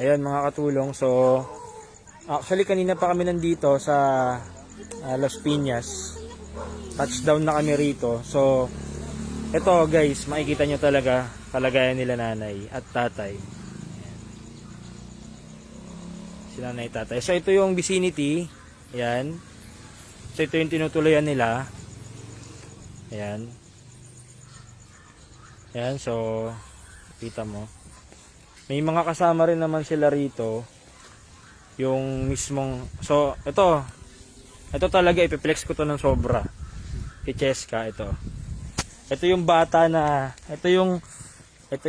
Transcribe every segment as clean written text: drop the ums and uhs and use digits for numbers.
Ayan mga katulong. So, actually kanina pa kami nandito sa Las Piñas. Touchdown na kami rito. So, ito guys, makikita nyo talaga kalagayan nila nanay at tatay. Si nanay at tatay. So, ito yung vicinity. Ayan. So, ito yung tinutuloyan nila. Ayan. Ayan, so, kita mo. May mga kasama rin naman sila rito. Yung mismong, so, ito talaga, ipiplex ko to ng sobra. Si Cheska, ito. Ito yung bata na, ito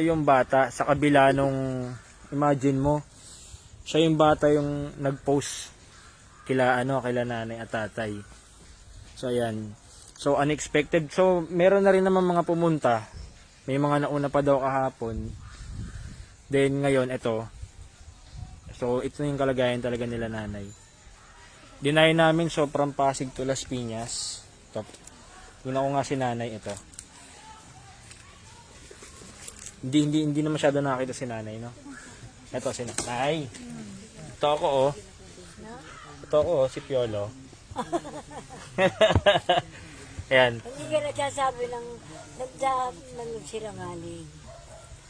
yung bata sa kabila nung, imagine mo, siya yung bata yung nag-post kila nanay at tatay. So, ayan. So, unexpected. So, meron na rin naman mga pumunta. May mga nauna pa daw kahapon. Then, ngayon, ito. So, ito yung kalagayan talaga nila nanay. Dinay namin so from Pasig to Las Piñas. Ito. Una ko nga si nanay, ito. Hindi na masyado nakita si nanay, no? Ito si nanay. Ito ako, oh. Ito ako, oh, si Piolo. Ayan. Hindi ka nagsasabi ng nagdaap ng sirangaling.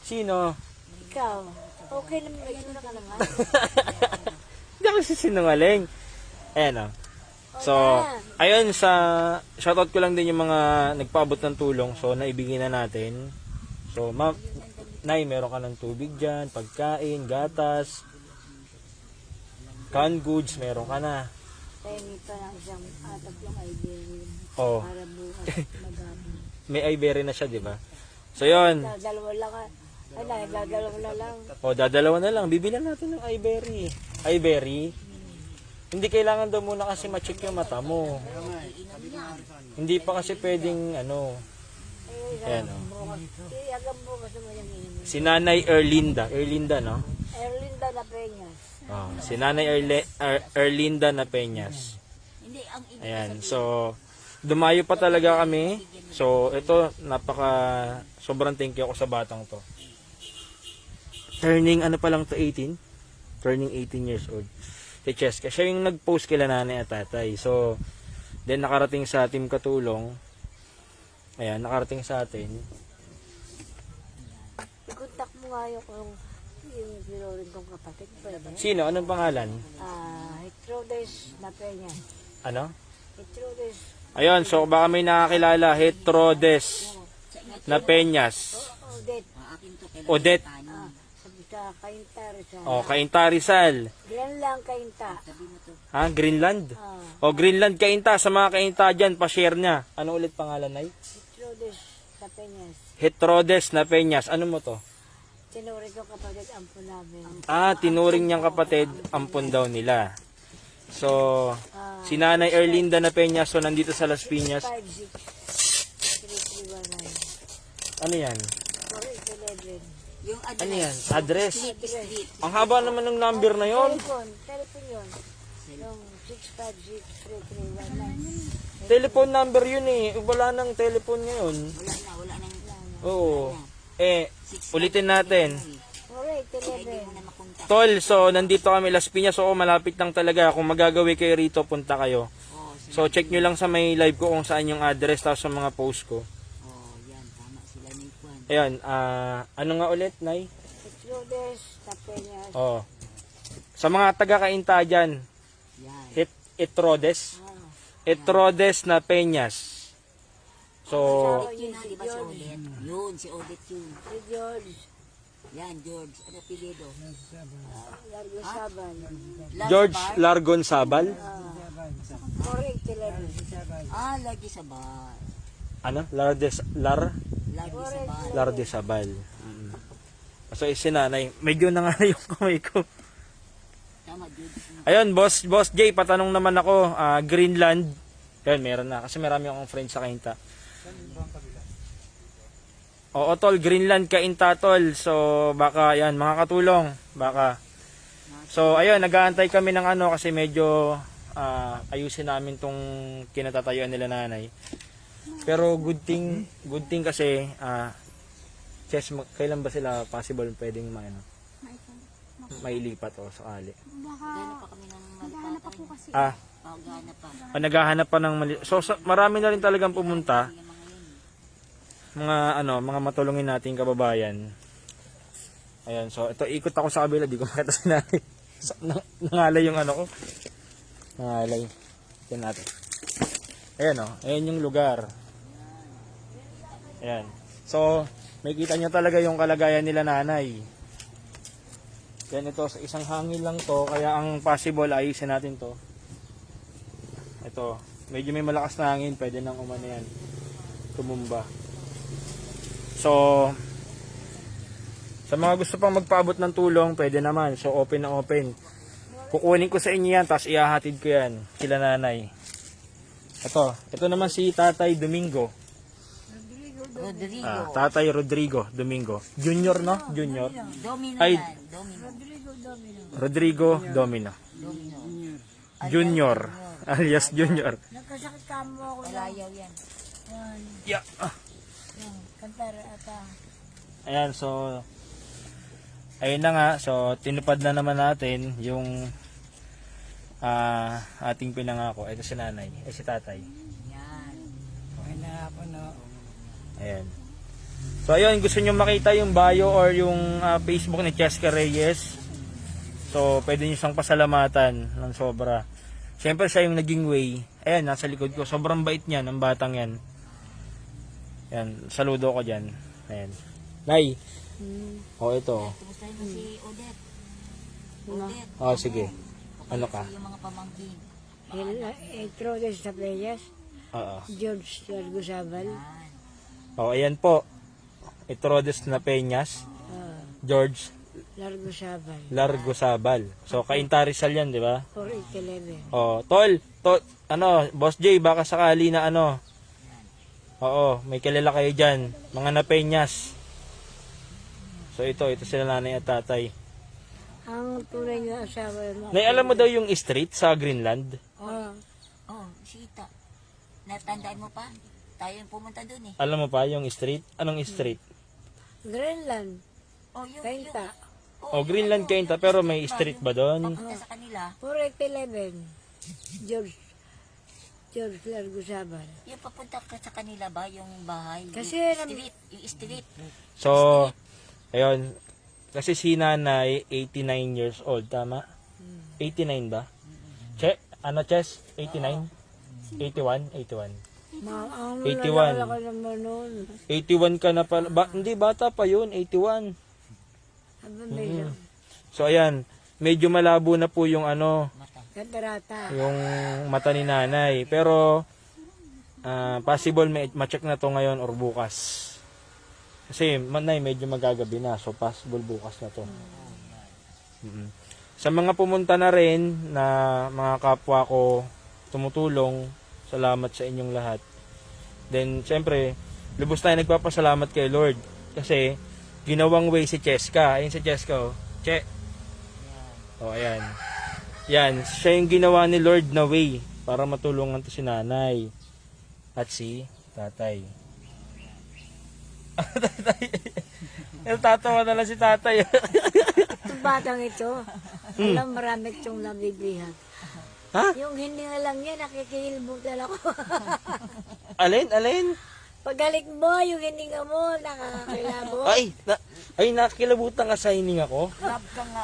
Sino? Ikaw, okay naman yun ka naman. Hindi ako sisinungaling. Ayan, oh. So, ayun, shoutout ko lang din yung mga nagpaabot ng tulong. So, naibigay na natin. So, ma'am, nay, meron ka ng tubig dyan, pagkain, gatas, canned goods, meron ka na. Tayo pa ng isang atap yung Iberian. Oh. Para bukas magabi. May Iberia na siya, di ba? So, yun. Dalawa lang. Ay, dadalawa na lang. O, dadalawa na lang. Bibilan natin ng Iberia. Iberia? Hindi kailangan daw muna kasi ma-check yung mata mo. Hindi pa kasi pwedeng, ayan, o. Hanggang bukas naman yung inumin. Si Nanay Erlinda. Erlinda, no? Erlinda na Peñas. Oh, si Nanay Erlinda na Peñas. Ayan, so dumayo pa talaga kami. So ito, sobrang thank you ako sa batang to. Turning ano pa lang to, 18? Turning 18 years old. Si Cheska, siya yung nag-post kila nanay at tatay. So then nakarating sa Team Katulong. Ayan, nakarating sa atin. I-contact mo nga yung binurin kong kapatid. Pwede? Sino? Anong pangalan? Hetrodes na Peñas. Ano? Hetrodes. Ayun, so baka may nakakilala, Hetrodes na Peñas. Odette. Odette. Sabi ka, Kainta Rizal. O, Kainta Rizal. Yan lang, Kainta. Ha? Greenland? O, Greenland Kainta. Sa mga Kainta dyan, pa-share niya. Ano ulit pangalan, Nay? Hetrodes na Peñas. Hetrodes na Peñas. Ano mo to? Tinuring ko kapatid, ampun namin. Tinuring niyang kapatid, ampun daw nila. So, si Nanay Erlinda na Peñas, so nandito sa Las Piñas. 56-3319. Ano yan? 411. Ano yan? Address? Ang haba naman ng number na yon. Telephone yun. Yung 656-3319. Telephone number yun eh. Wala nang telephone ngayon. Wala nang. Oo. Ulitin natin. 411. Tol, so nandito kami Las Piñas. So malapit lang talaga. Kung magagawi kayo rito, punta kayo. So check nyo lang sa may live ko kung saan yung address tapos sa mga post ko. Yan, tama sila ni Juan. Ayan, ano nga ulit, Nay? Hetrodes na Peñas. Oh. Sa mga taga-Kainta dyan, Yan. Hetrodes. Hetrodes na Peñas. So, Yun na, di ba si Odette? Yun, si Odette yun. Si George. Yan, George. Ano apelido? Largo Saban. George Largon Sabal. 411. Lagi sa bar. Ano? Lagi sa bar. Larde Sabal. So, si Nanay, medyo na nga yung kamay ko. Tama, George. Ayun, Boss Jay, patanong naman ako, Greenland. Ayun, meron na. Kasi marami akong friends sa Kainta. Oo, tol, Greenland Kainta, tol. So, baka, yan, mga katulong. Baka. So, ayun, nag-aantay kami ng kasi medyo ayusin namin tong kinatatayuan nila nanay. Pero good thing kasi, Chess, kailan ba sila possible pwedeng mailipat o sakali. Gano'n pa kami ng malipatan. po kasi. Ah, Pagana pa. naghahanap pa ng mali. So marami na rin talagang pumunta. Yung mga yun. Mga matulungin nating kababayan. Ayan, so ito ikot ako sa kabila, di ko makita si nanay. Nangalay yung ano ko. Nangalay. Tingnan natin. Ayan ayan yung lugar. Ayan. So, may kita nyo talaga yung kalagayan nila nanay. Yan ito, sa isang hangin lang to, kaya ang possible ayusin natin to. Ito, medyo may malakas na hangin, pwede nang umano yan. Tumumba. So, sa mga gusto pang magpaabot ng tulong, pwede naman. So, open na open. Kukunin ko sa inyo yan, tapos ihahatid ko yan. Sila nanay. Ito naman si Tatay Domingo. Rodrigo. Tatay Rodrigo Domingo. Junior, no? Junior. Domino Ay. yan. Domino. Rodrigo Domino. Domino. Junior. Alias Junior. Nagkasakit ka mo ako. Alayaw yan. Yeah. Kantara ata. Ayan, so ayun na nga. So, tinupad na naman natin yung ating pinangako. Ito si nanay. Si tatay. Yan. Okay na ako, no? Ayan. So ayun, gusto nyo makita yung bio or yung Facebook ni Cheska Reyes. So pwede nyo siyang pasalamatan ng sobra. Siyempre siya yung naging way. Ayan, nasa likod ko. Sobrang bait niya ng batang yan. Ayan, saludo ko dyan. Ayan. Nay. O ito. Kumustahin mo si Odette. Odette. O sige. Ano ka? Yung mga pamangkin. Trodes sa Playas. Oo. George Largo Sabal. Yan. O ayan po. Itrodes na Peñas. George Largo Sabal. Largo Sabal. So Cainta Rizal yan, di ba? 4811. Oh, tol, Boss J, baka sakali na ano. Oo, may kilala kayo diyan, mga napenyas. So ito sila nanay at tatay. Ang tunay na asawa mo. Nay, alam mo daw yung street sa Greenland? Oh, Sita. Natandaan mo pa? Tayo yung pumunta dun eh. Alam mo pa yung street? Anong street? Greenland. Oh, yung... Kainta. Oh, Greenland Cainta, pero may street ba doon? Papunta sa kanila. 4811. George Largo Sabal. Yung papunta ka sa kanila ba? Yung bahay? Kasi yung street. Yung street. So, ayun, kasi si nanay 89 years old, tama? 89 ba? Che, ano Ches? 89? 81? 81. Ang 81. lalala ko naman noon. 81 ka na pala. Hindi, bata pa yun, 81. Aba, may So ayan, medyo malabo na po yung katarata. yung mata ni nanay. Pero possible ma-check na to ngayon or bukas. Kasi nanay medyo magagabi na, so possible bukas na to. Sa mga pumunta na rin na mga kapwa ko tumutulong, salamat sa inyong lahat. Then syempre, lubos tayo nagpapasalamat kay Lord kasi ginawang way si Cheska. Ayun si Cheska, oh. Che. Oh, ayan. Yan, siya yung ginawa ni Lord na way para matulungan to si nanay at si tatay. Tatawa na lang si tatay. Itong batang ito, alam marami itong nabiblihan. Ha? Yung hindi nga lang yan, nakikihilbutan ako. Alin? Pagalik mo, yung hindi nga mo, nakakakilabo. Ay, nakikilabutan ka sa hininga ko. Love ka nga.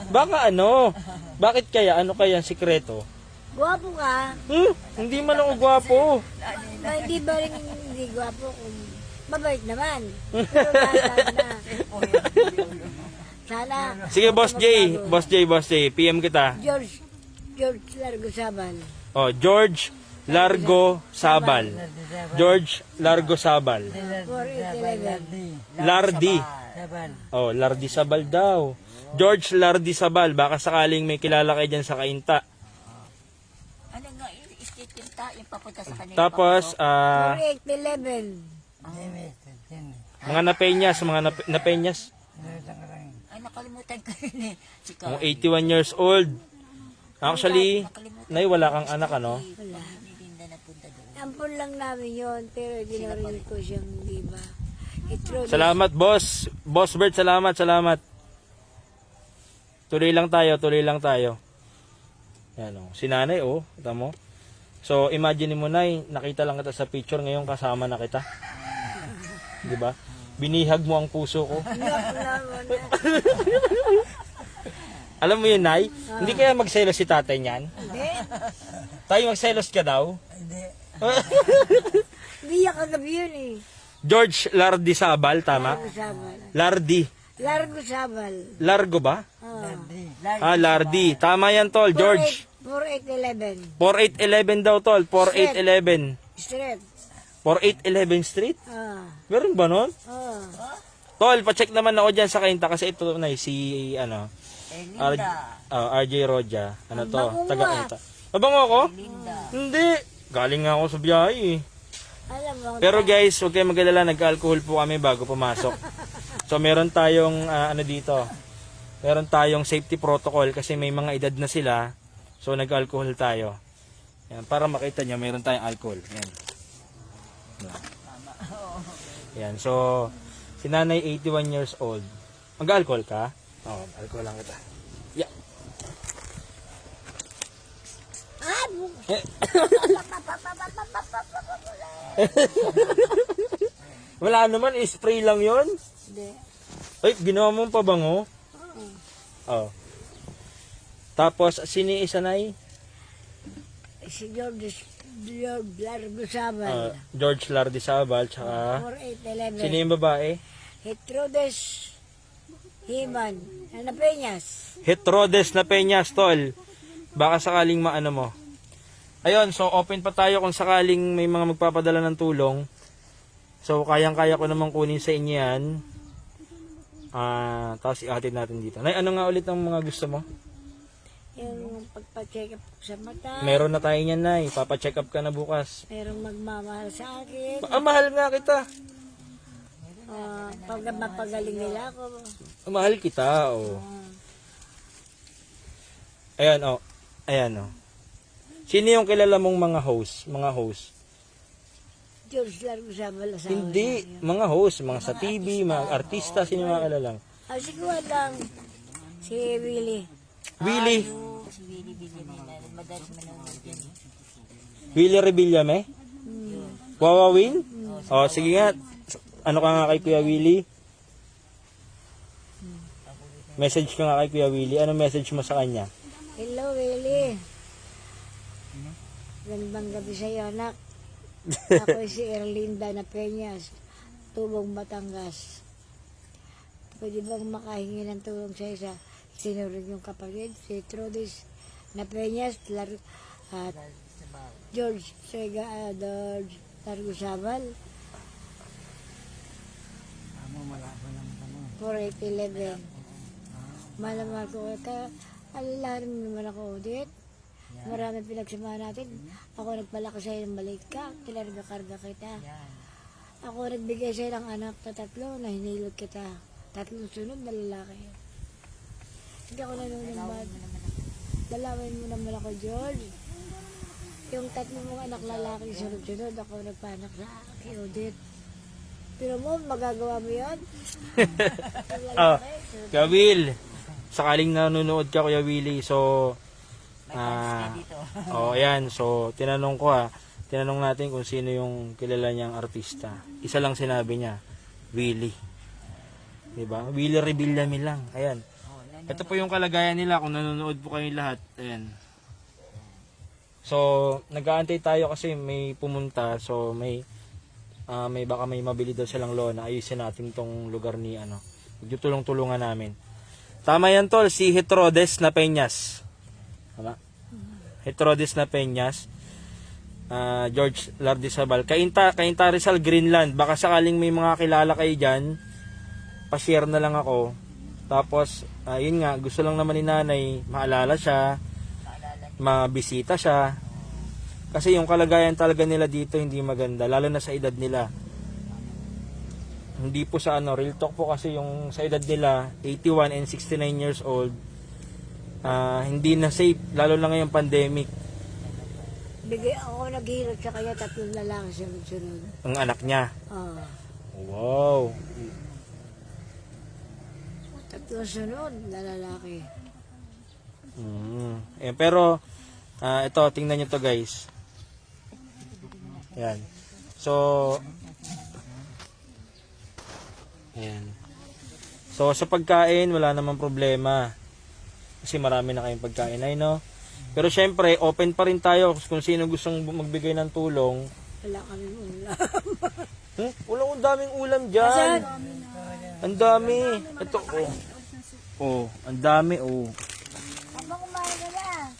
Baka bakit kaya? Ano kaya ang sikreto? Gwapo ka. Hindi man ako gwapo. Hindi ba rin hindi gwapo kung mabait naman. Pero lahat na. Sana. Sige, Boss J, PM kita. George Largo Sabal. Oh, George Largo Sabal. George Largo Sabal. 4811. Lardi. Oh, Lardi Sabal daw. George Lardi Sabal. Baka sakaling may kilala kayo dyan sa Cainta. Ano nga, yung street kinta, yung papunta sa kanila. Tapos, 4811. mga napenyas. Ay, nakalimutan ko yun eh. Sika. Mga 81 years old. Actually, nay, wala kang anak, ano? Wala. Hindi na napunta doon. Ampun lang namin yon pero dinarinig ko siyang di ba. Itrudis. Salamat, boss. Boss Bert, salamat, salamat. Tuloy lang tayo, tuloy lang tayo. Yan o. Si nanay, oh. Kita mo? So, imagine mo, nay, nakita lang kita sa picture, ngayon kasama na kita. Di ba? Binihag mo ang puso ko. Alam mo yun, nay? Hindi kaya magselos si tatay niyan? Hindi. Tayo magselos ka daw? Hindi yan kagabi yun eh. George Lardi Sabal, tama? Largo Sabal. Lardi. Largo Sabal. Largo ba? Oh. Lardi. Tama yan, tol. George. 4811. 4811 daw, tol. 4811. Straight. 4811 Street? Ah. Meron ba nun? Oh. Tol, pacheck naman ako dyan sa kainta kasi ito na si, ano, RJ Roja. Ano to? Mabango Taga nga. kainta. Mabango ako? Linda. Hindi. Galing nga ako sa biyahe eh. Alam mo. Pero guys, huwag kayong mag-alala, nag-alcohol po kami bago pumasok. So meron tayong ano dito. Meron tayong safety protocol kasi may mga edad na sila. So nag-alcohol tayo. Yan, para makita nyo, meron tayong alcohol. Yan. Yan. So si nanay 81 years old. Mag-alcohol ka? Oo, alcohol lang kita. Yeah. Wala naman, spray lang yon. Hindi. Ay, ginawa mo pa bango? Oh. Tapos, sino yung isa na Si George Largo Sabal. George Lardi Sabal, tsaka... 4811. Sino yung babae? Hetrodes Himan. Ana Peñas. Hetrodes na Peñas, tol. Baka sakaling maano mo. Ayun, so open pa tayo kung sakaling may mga magpapadala ng tulong. So, kayang-kaya ko naman kunin sa inyo yan. Tapos ihatid natin dito. Nay, ano nga ulit ang mga gusto mo? Yung pagpa-check up sa mata. Meron na tayo niyan, Nay. Papa-check up ka na bukas. Merong magmamahal sa akin. Mahal nga kita. Pag mapagaling nila ako. Mahal kita, oh. Ayan, oh. Ayan, oh. Sino yung kilala mong mga host? Mga host? George Largo Sabal. asawa Hindi. niya. Mga host. Mga sa TV, mga artista. Sino yung mga kilala? Siguro lang. Si Willie. Willie. Si Willie Villamina. Madalas manonood yan. Willie Revillame? Wawawin? Oh, sige nga. Ano ka nga kay Kuya Willie? Message ka nga kay Kuya Willie. Ano message mo sa kanya? Hello, Willie. Gandang gabi sa iyo, anak. Ako si Erlinda na Peñas, Tubong, Batangas. Pwede bang makahingi ng tulong sa isa? Sinurog yung kapatid, si Trudis na Peñas, at George Largo Sabal. 4811. Malamang ko ka, alalahanin mo naman ako, Odette. Maraming pinagsamahan natin. Ako nagpalaki sa'yo ng maliit ka, kinarga-karga kita. Ako nagbigay sa'yo ng anak na 3 na hinilot kita. 3 sunod na lalaki. Hindi ako nanunumad. Dalawin mo naman ako, George. Yung 3 mong anak lalaki sunod-sunod, ako nagpanak sa kay Odette. Pero mo, magagawa mo yun? Kuya Will, sakaling nanonood ka, Kuya Willie, so... ayan, so tinanong natin kung sino yung kilala niyang artista. Isa lang sinabi niya, Willie. Diba? Willie Revillame lang. Ayan. Ito po yung kalagayan nila kung nanonood po kayo lahat. Ayan. So, nag-aantay tayo kasi may pumunta. So, baka may mabili daw silang lona. Ayusin natin tong lugar ni ano. Tulong-tulungan namin. Tama yan, tol. Si Hetrodes na Peñas. Tama? Hetrodes na Peñas. George Lardi Sabal. Kainta Rizal, Greenland. Baka sakaling may mga kilala kayo dyan, pa-share na lang ako. Tapos, yun nga, gusto lang naman ni nanay, maalala siya, mabisita siya. Kasi yung kalagayan talaga nila dito hindi maganda, lalo na sa edad nila. Hindi po sa real talk po kasi yung sa edad nila, 81 and 69 years old, hindi na safe, lalo na ngayong pandemic. Bigay ako naghirot sa kanya 3 lalaki sunod-sunod. Ang anak niya. Oh. Wow. Yung sunod, na lalaki. Pero, ito, tingnan nyo to guys. Ayan. So, ayan. So, sa pagkain, wala namang problema. Kasi marami na kayong pagkain ay, no? Pero syempre, open pa rin tayo kung sino gustong magbigay ng tulong. Wala kami ulam. Walang daming ulam dyan. Asan? Ang dami. Ito, oh. Oh, ang dami, oh. Habang kumain ka na.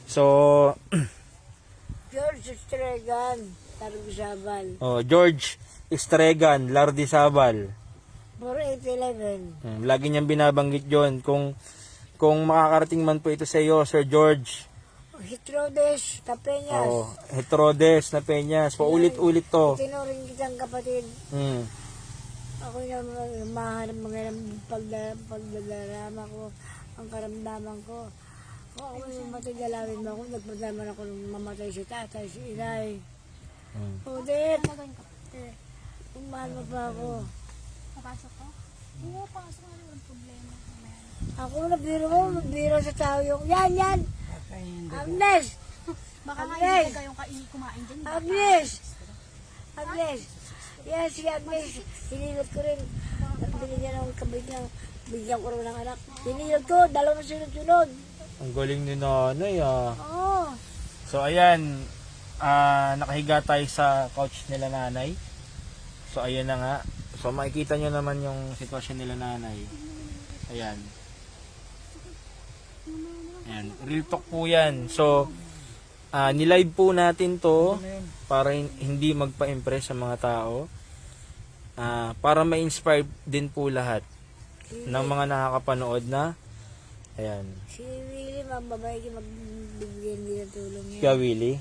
So, George Stregan, Tarugusabal. oh, George Estregan, Lardizabal. 4811. Lagi niyang binabanggit yon. Kung makakarating man po ito sa iyo, Sir George. Hitrodes, Tapeñas. Oh, Hetrodes na Peñas. Paulit-ulit to. Tinuring kitang kapatid. Mm. Ako yung mahanap mga pagdadarama ko, ang karamdaman ko. Kung ako yung matigalawin mo ako, nagpadalaman ako nung mamatay si tatay, si inay. Odette, kung mahal mo pa ako. Papasok ko? Oo, pasok nga yung problema. Ako nagbiro sa tao yung, yan! Agnes! Baka nga Agnes! hindi kayong kumain din. Agnes! Yan, si Agnes. Hinilot ko rin. Binigyan ng kabit ng, bigyan ko rin ng anak. Hinilot ko, dalawang sunod-sunod. Ang galing ni nanay, ah. Oo. So, ayan. Nakahiga tayo sa couch nila nanay. So, ayan na nga. So, makikita nyo naman yung sitwasyon nila nanay. Ayan. Ayan. Real talk po yan. So, nilive po natin to para hindi magpa-impress sa mga tao. Para ma-inspire din po lahat ng mga nakakapanood na. Ayan. Si Willie, mababay yung magbibigyan din ng tulong niya. Kuya Willie.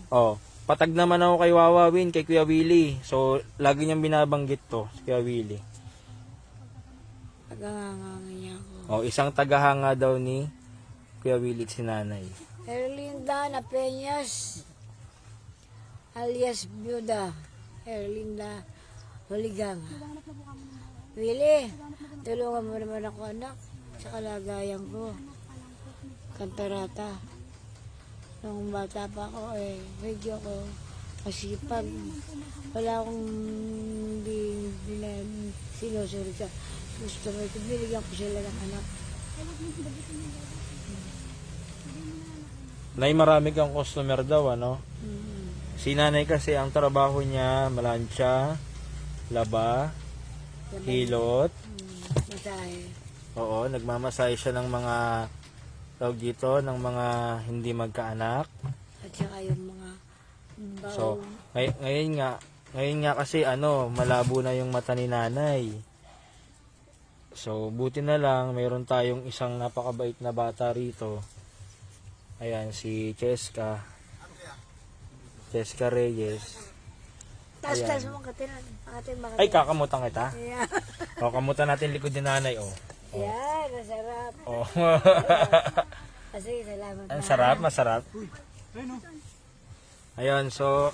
Oh, patag naman ako kay Wawawin, kay Kuya Willie. So, lagi niyang binabanggit to, si Kuya Willie. Pagkangangangin niya ako. Oh, isang tagahanga daw ni Kuya Willie si nanay. Erlinda na Peñas, alias Byuda. Erlinda Huligang. Willie, tulungan mo naman ako anak sa kalagayan ko. Kantarata. Nung bata pa ako medyo ko masipag. Wala akong hindi na sinusuri ka. Gusto mo ito, binigyan ko sila ng anak. Nay, marami kang customer daw, ano? Si nanay kasi ang trabaho niya, malansya, laba, hilot. Masahe. Oo, nagmamasahe siya ng mga tawag dito, ng mga hindi magkaanak. At saka yung mga baong. So, ngayon nga kasi malabo na yung mata ni nanay. So, buti na lang mayroon tayong isang napakabait na bata rito. Ayan, si Cheska Reyes. Tas mo katinan. Ay, kakamutan kita. Yeah. O, kamutan natin likod ni nanay, oh. Yan, masarap. Oh. Kasi salamat Ang na. sarap, masarap. Ayun, so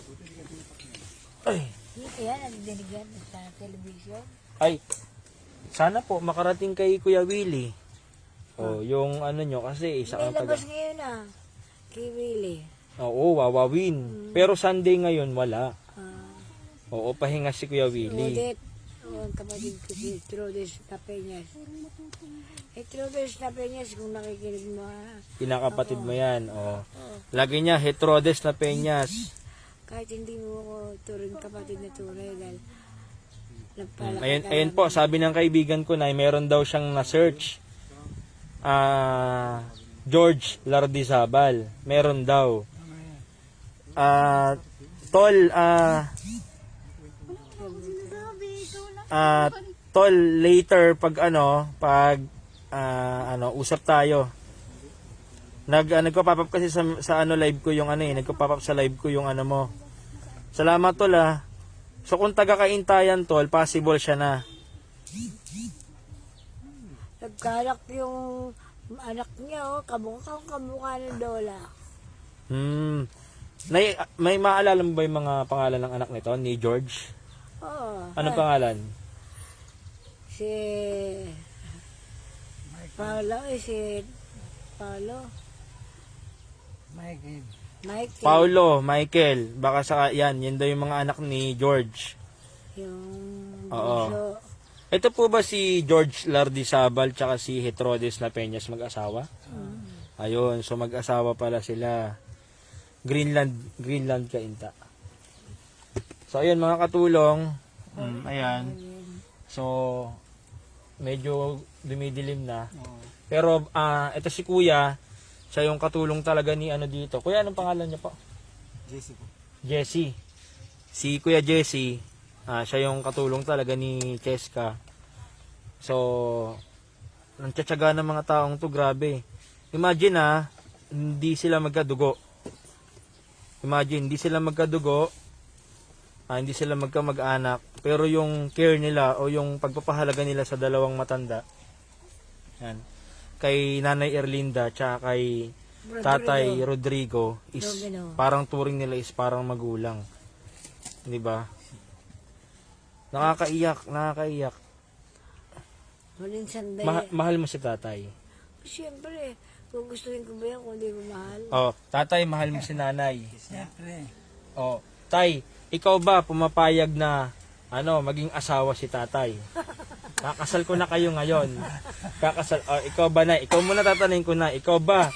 Yan, nagdinig yan sa television. ay sana po makarating kay Kuya Willie. Oh, yung nyo kasi isa May kang labas ngayon kay Willie. Oo, Wawawin. Pero Sunday ngayon wala. Ah, Oo, pahinga si Kuya Willie. Odette. Ang kapatid ko si Trodes Tapeñas. Trodes Tapeñas, kung nakikinig mo Pinakapatid mo yan. Oh. Lagi niya Hetrodes na Peñas. kahit hindi mo ako turing kapatid na tunay dahil nagpalaki ka Ayun po, sabi ng kaibigan ko na meron daw siyang na-search. George Lardizabal. Meron daw. Tol, tol, later pag usap tayo. Nagko-pop up kasi sa live ko yung nagko-pop up sa live ko yung mo. Salamat tol ah. So kung taga-Kaintayan tol, possible siya na. Nagkalak yung anak niya, kamukha ng Lola. May maalala mo ba yung mga pangalan ng anak nito ni George? Oo. Ano pangalan? Si Paolo, si Paolo. Mike. Paulo, Michael, baka sa yan daw yung mga anak ni George. Yung Oo. bunso. Ito po ba si George Lardizabal tsaka si Hetrodes La Peñas mag-asawa? Ayun, so mag-asawa pala sila. Greenland kainta. So ayun mga katulong, ayan. So medyo dumidilim na. Pero ito si Kuya, siya yung katulong talaga ni ano dito. Kuya, anong pangalan niya po? Jesse po. Jesse. Si Kuya Jesse, siya yung katulong talaga ni Cheska. So, nagtsatsaga ng mga taong to, grabe. Imagine hindi sila magkadugo. Imagine, hindi sila magkadugo, hindi sila magkamag-anak, pero yung care nila o yung pagpapahalaga nila sa dalawang matanda, yan, kay Nanay Erlinda tsaka kay Tatay Rodrigo is Domino. parang turing nila is parang magulang. 'Di ba? Nakakaiyak. Huling sandali. Mahal mo si Tatay. Siyempre, kung gustuin ko ba yan, kung di ko mahal. Oh, Tatay, mahal mo si Nanay. Siyempre. Oh, Tay, ikaw ba pumapayag na maging asawa si Tatay? Kakasal ko na kayo ngayon. Ikaw ba na? Ikaw muna tatanungin ko na. Ikaw ba,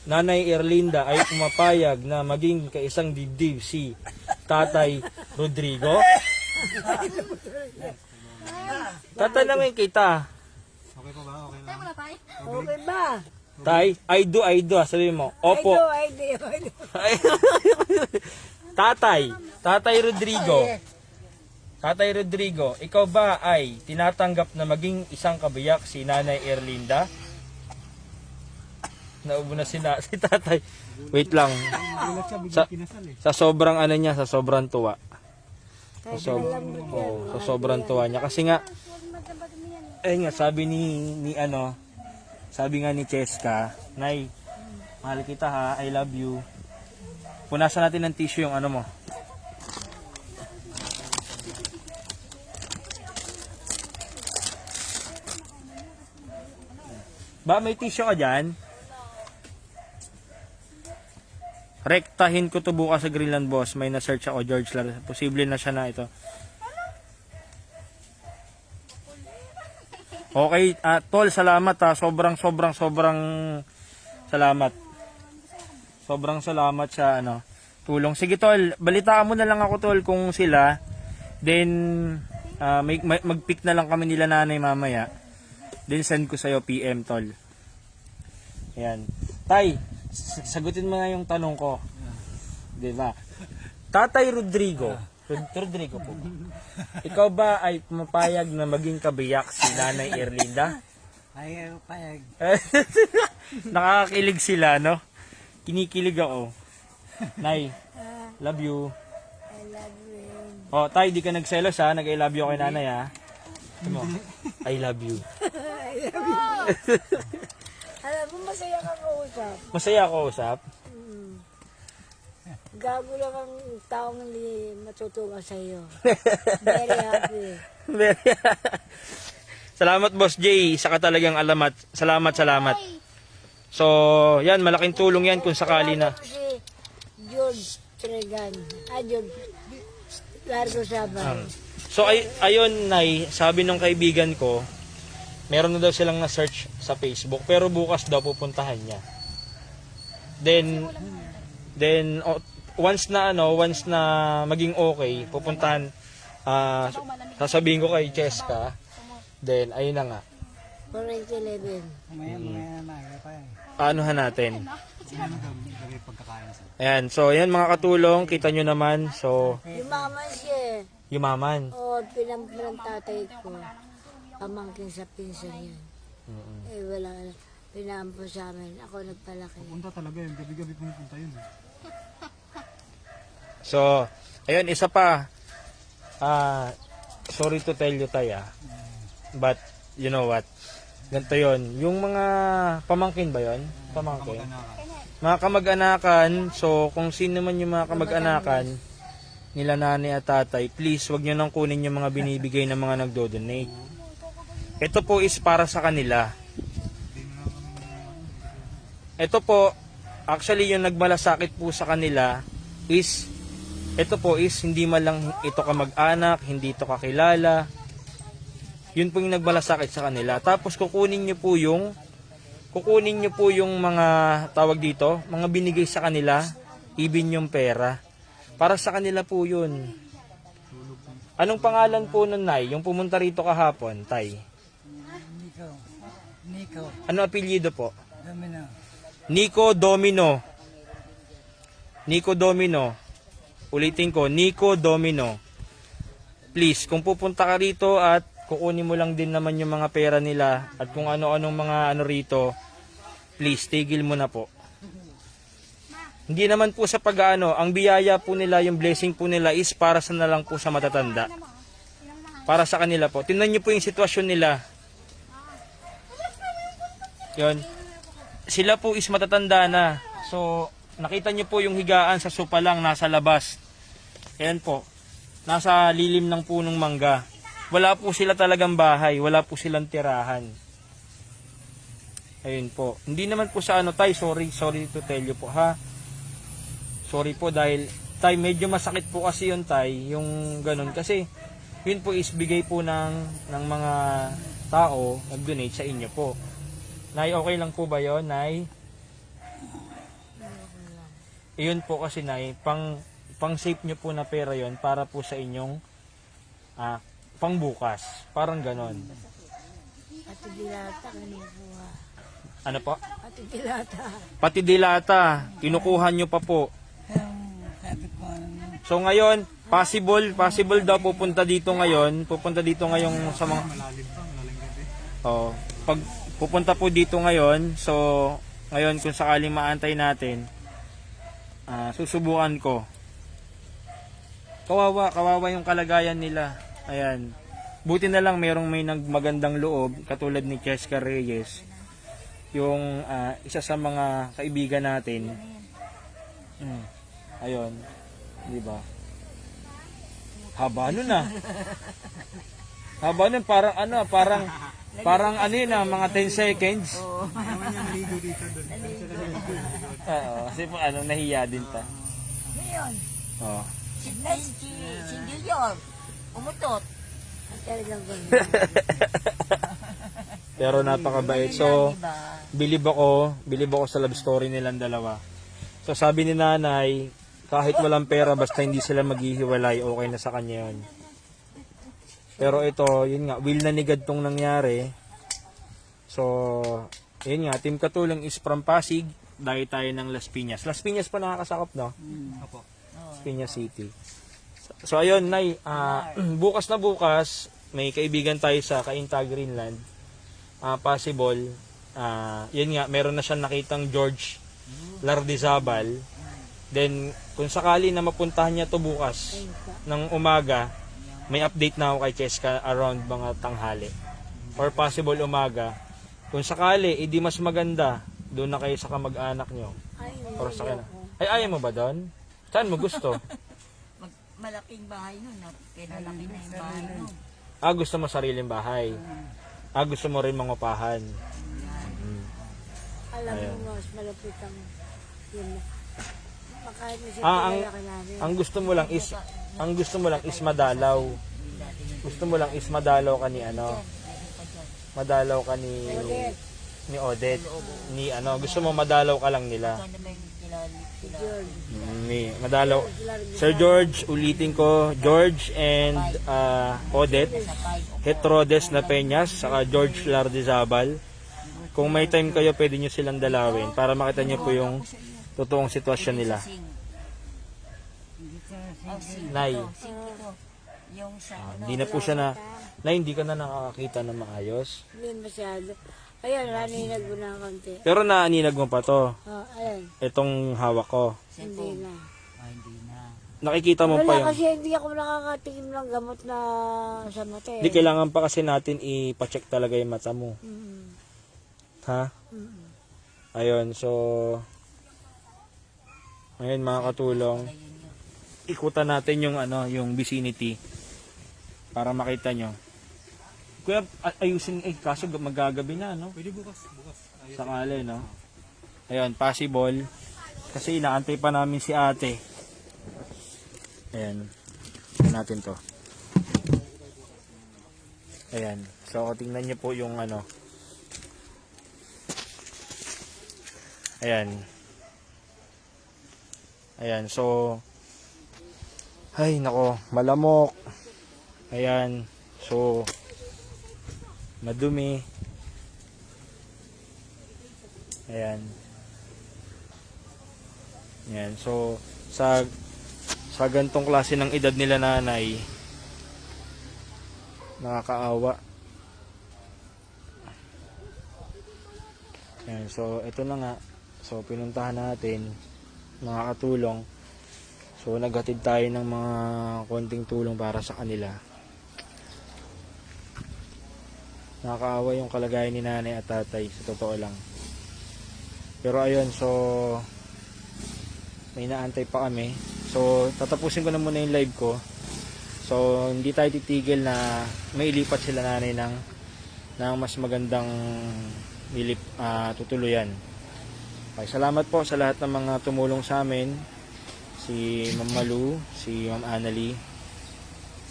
Nanay Erlinda, ay pumapayag na maging kaisang dibdib si Tatay Rodrigo? Tatanungin kita. Okay pa ba? Okay Tayo lang. muna tayo. Okay ba? Tay, I do. Sabi mo, opo. I do. Tatay Rodrigo. Tatay Rodrigo, ikaw ba ay tinatanggap na maging isang kabiyak si Nanay Erlinda? Naubo na si Tatay. Wait lang. Gulat siya, Sa, biglang kinasal eh. sa sobrang niya, sa sobrang tuwa. Kahit So, alam mo yan. sa sobrang tuwa niya. Kasi nga, sabi sabi nga ni Cheska, Nay, mahal kita ha, I love you. Punasan natin ng tissue yung mo. Ba, may tissue ka dyan? Rektahin ko to bukas sa Greenland, boss. May na-search ako, George Lar. Posible na siya na ito. Okay, tol, salamat ha. Sobrang salamat. Sobrang salamat sa tulong. Sige tol, balitaan mo na lang ako tol kung sila. Then mag-pick na lang kami nila nanay mamaya. Then send ko sa'yo PM tol. Ayan. Tay, sagutin mo nga yung tanong ko. Diba? Tatay Rodrigo. Rodrigo po ba? Ikaw ba ay pumapayag na maging kabiyak si Nanay Erlinda? Ay, payag. Nakakakilig sila, no? Kinikilig ako. Nay, love you. I love you. Oh, Tay, di ka nagselos ha. Nag-I love you kay Nanay ha. Ano? I love you. Alam mo, masaya ka kausap. Masaya ako usap. Gago lang ang taong hindi matutuwa sa iyo. Very happy. Salamat Boss Jay, saka talagang alamat. Salamat. So, yan, malaking tulong yan kung sakali na. Si George Tregan. George Largo Sabay. So, ayun, Nay, sabi nung kaibigan ko, meron na daw silang na-search sa Facebook, pero bukas daw pupuntahan niya. Then once na maging okay, pupuntahan, sasabihin ko kay Cheska, then ayun na nga. 411. Mamaya na, payag. Anuhan natin. Ano gawin pagkakain sa? Ayan, so ayan mga katulong, kita nyo naman, so Yumaman siya. yumaman. O, pinampulang tatay ko. Pamangkin sa pinsan yan. Wala. Pinampo sa amin. Ako nagpalaki. Punta talaga yun, gabi-gabi pumupunta yun. So, ayun, isa pa. Sorry to tell you, Tay, but you know what? Ganito yun. Yung mga pamangkin ba yun? Pamangkin? Mga kamag-anakan. So, kung sino man yung mga kamag-anakan, nila nanay at tatay, please wag nyo nang kunin yung mga binibigay ng mga nagdo-donate. Ito po is para sa kanila. Ito po, actually yung nagmalasakit po sa kanila is, ito po is hindi man lang ito kamag-anak, hindi ito kakilala. Yun po yung nagmalasakit sa kanila. Tapos kukunin nyo po yung mga tawag dito, mga binigay sa kanila, even yung pera. Para sa kanila po yun. Anong pangalan po nun, Nay? Yung pumunta rito kahapon, Tay? Nico. Ano apelyido po? Domino. Nico Domino. Nico Domino. Ulitin ko, Nico Domino. Please, kung pupunta ka rito at kukunin mo lang din naman yung mga pera nila at kung ano-anong mga ano rito, please, tigil mo na po. Hindi naman po sa pag-ano, ang biyaya po nila, yung blessing po nila is para sa na lang po sa matatanda. Para sa kanila po. Tingnan niyo po yung sitwasyon nila. Yun. Sila po is matatanda na. So, nakita niyo po yung higaan sa sopa lang nasa labas. Ayan po. Nasa lilim ng punong mangga. Wala po sila talagang bahay. Wala po silang tirahan. Ayun po. Hindi naman po sa ano, Tay. Sorry to tell you po, ha. Sorry po dahil, Tay, medyo masakit po kasi yun, Tay. Yung ganun. Kasi, yun po is bigay po ng mga tao nag-donate sa inyo po. Nay, okay lang po ba yun, Nay? Iyon po kasi, Nay, pang save nyo po na pera yon para po sa inyong pang bukas. Parang ganon. Pati dilata kinukuha. Ano po? Pati dilata. Pati dilata, kinukuha nyo pa po. So ngayon, possible daw pupunta dito ngayong sa mga... Oh, pag pupunta po dito ngayon, so ngayon kung sakaling maantay natin, susubukan ko. Kawawa yung kalagayan nila. Ayan. Buti na lang may nagmagandang loob katulad ni Cheska Reyes. Yung isa sa mga kaibigan natin. Ayun. Di ba? Haba nun ah. Haba nun parang ano yun mga 10 seconds. Oo, kasi po nahiya din pa. Ngayon, Oh. si Gillior, umutot. Talagang ganun. Pero napakabait. So, bilib ako sa love story nilang dalawa. So, sabi ni nanay, kahit walang pera, basta hindi sila maghihiwalay, okay na sa kanya yun. Pero ito, yun nga, will na ni God tong nangyari. So, yun nga, Team Katulong is from Pasig, dahil tayo ng Las Piñas. Las Piñas pa nakakasakop, no? Opo. Las Piñas City. So, ayun, Nay, bukas na bukas, may kaibigan tayo sa Cainta, Greenland. Possible, yun nga, meron na siyang nakitang George Lardizabal. Then, kung sakali na mapuntahan niya to bukas ng umaga, may update na ako kay Cheska around mga tanghali. Or possible umaga. Kung sakali, hindi mas maganda, doon na kayo sa kamag-anak nyo. Or sa kanya. Ay, ayaw mo ba doon? Saan mo gusto? Malaking bahay nun. Pinalaki na yung bahay nun. Gusto mo sariling bahay. Gusto mo rin mangupahan. Alam mo, mas malapit ang yun. Kahit na siya Ang gusto mo lang is madalaw. Gusto mo lang is madalaw ka ni madalaw ka ni Odette. Gusto mo madalaw ka lang nila. Ano ba yung Madalaw. Sir George, ulitin ko, George and Odette Hetrodes na Peñas, saka George Lardizabal. Kung may time kayo, pwede nyo silang dalawin para makita nyo po yung totoong sitwasyon nila. Nay, yung sa hindi na po siya na, Nay, hindi ka na nakakakita na maayos. Hindi masyado. Ayun, naninag mo na konti. Pero naaninag mo pa to. Ayun, Itong hawak ko. hindi na. hindi na. Nakikita mo pa Wala yung... kasi hindi ako nakakatingin ng gamot na sa mata. Hindi, kailangan pa kasi natin ipacheck talaga yung mata mo. Ha? Ayun, so... Ayun mga katulong. ikutan natin yung ano, yung vicinity para makita nyo. Kuya, ayusin kaso magagabi na, no? Pwede bukas. Sakali, no? Ayun, possible. Kasi inaantay pa namin si ate. Ayan. Tingnan natin to. Ayan. So, tingnan nyo po yung ano. Ayan. Ayan. So, ay, nako. Malamok. Ayan. So, madumi. Ayan. Ayan. So, sa gantong klase ng edad nila nanay, nakakaawa. Ayan. So, ito na nga. So, pinuntahan natin, mga katulong. So, naghatid tayo ng mga konting tulong para sa kanila. Nakakaawa yung kalagayan ni nanay at tatay, sa totoo lang. Pero ayun, so may naantay pa kami. So, tatapusin ko na muna yung live ko. So, hindi tayo titigil na mailipat sila nanay ng mas magandang tutuluyan. Okay, salamat po sa lahat ng mga tumulong sa amin. Si Ma'am Malu, si Ma'am Annalie.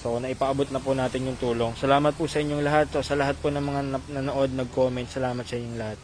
So, naipaabot na po natin yung tulong. Salamat po sa inyong lahat. So, sa lahat po ng mga nanood, nag-comment, salamat sa inyong lahat.